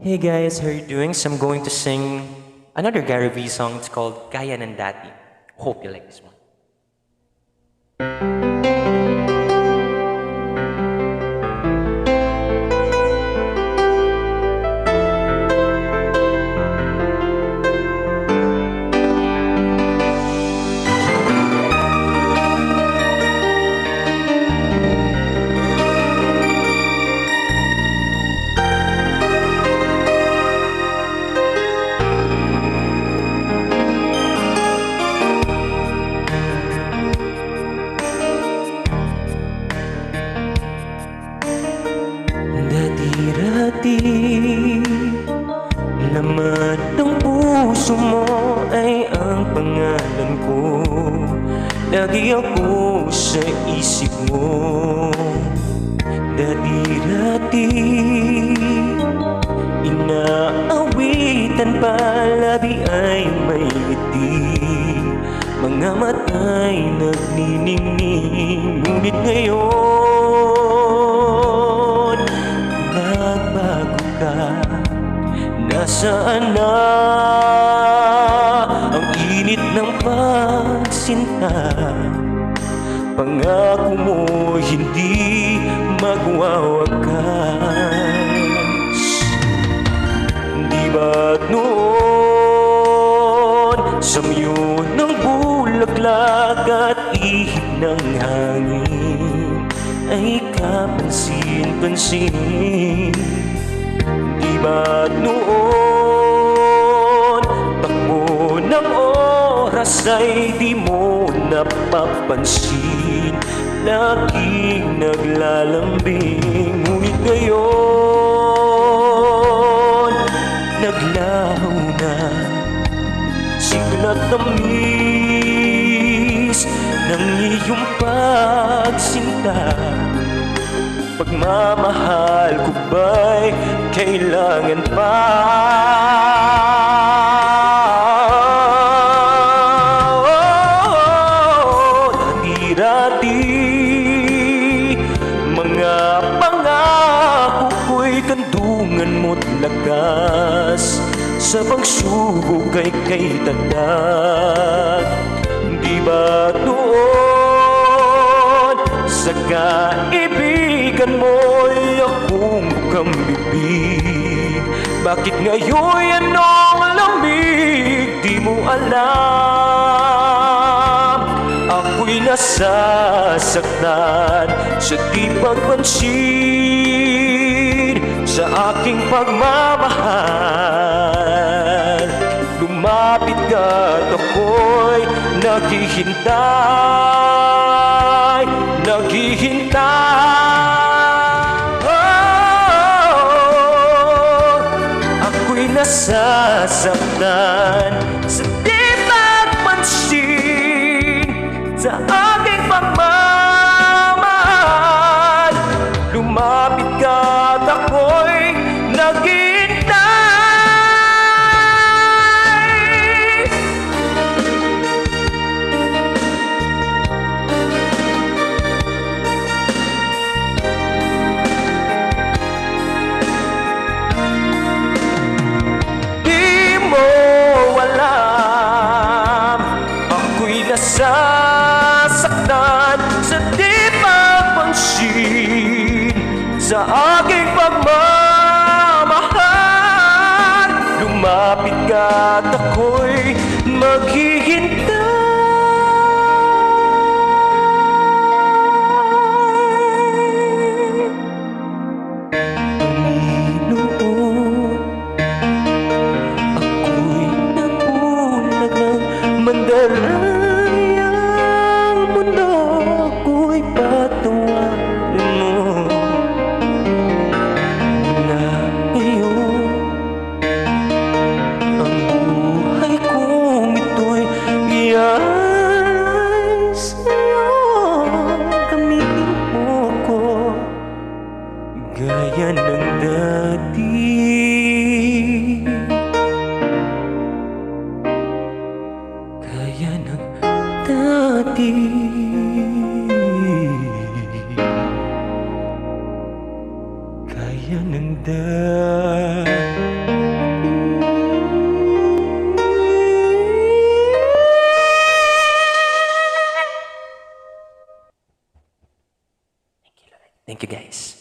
Hey guys, how are you doing? So I'm going to sing another Gary Vee song. It's called Kaya ng Dati. Hope you like this one. Dati-rati laman ng puso mo ay ang pangalan ko. Lagi ako sa isip mo. Dati-rati inaawitan pa, labi ay may ngiti, mga mata'y nagniningning. Ngunit ngayon nagbago ka. Nasaan na ang init ng pagsinta? Pangako mo hindi magwawakas. Di ba't noon sa miyon ng bulaklak at ihip ng hangin ay kapansin-pansin? Di ba't noon takbo ng oras ay di mo napapansin? Laging naglalambing, ngunit ngayon naglaho na. Sigla't tamis ng iyong pagsinta. Pagmamahal ko ba'y kailangan pa? Dati-rati mga pangako ko'y kandungan mo't lakas. Sa pagsubok ay kay tatag. Di ba't noon sa kaibigan mo'y akong bukang bibig? Bakit ngayon anong lamig? Di mo alam ako'y nasasaktan sa di pagpansin sa aking pagmamahal. Lumapit ka't ako'y naghihintay, naghihintay. Ako'y nasasaktan sa di pagpansin sa aking pagmamahal. Lumapit ka't ako'y naghihintay. Di mo alam ako'y nasasaktan sa di pagpansin sa aking pagmamahal. Lumapit ka't ako'y maghihintay. Noon ako'y nabulag ng mandarayang mundo ko'y patawarin mo. Na ngayon ang buhay kong ito'y Thank you guys.